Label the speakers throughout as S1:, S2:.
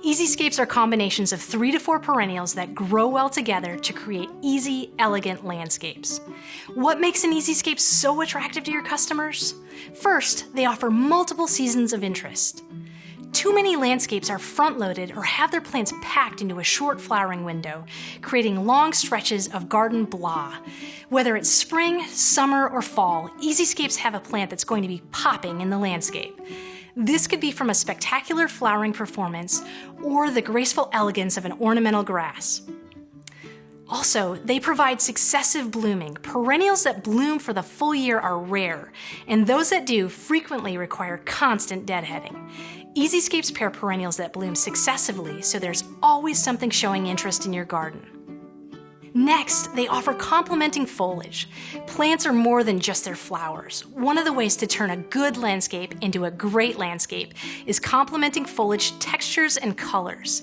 S1: EZ Scapes are combinations of 3 to 4 perennials that grow well together to create easy, elegant landscapes. What makes an EZ Scape so attractive to your customers? First, they offer multiple seasons of interest. Too many landscapes are front-loaded or have their plants packed into a short flowering window, creating long stretches of garden blah. Whether it's spring, summer, or fall, EZ Scapes have a plant that's going to be popping in the landscape. This could be from a spectacular flowering performance or the graceful elegance of an ornamental grass. Also, they provide successive blooming. Perennials that bloom for the full year are rare, and those that do frequently require constant deadheading. EZ Scapes pair perennials that bloom successively, so there's always something showing interest in your garden. Next, they offer complementing foliage. Plants are more than just their flowers. One of the ways to turn a good landscape into a great landscape is complementing foliage textures and colors.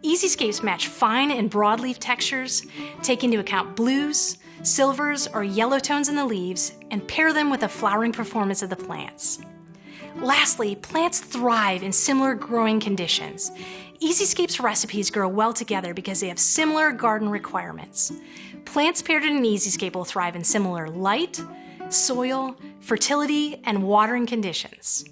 S1: EZ Scapes match fine and broadleaf textures, take into account blues, silvers, or yellow tones in the leaves, and pair them with the flowering performance of the plants. Lastly, plants thrive in similar growing conditions. EZ Scape's recipes grow well together because they have similar garden requirements. Plants paired in an EZ Scape will thrive in similar light, soil, fertility, and watering conditions.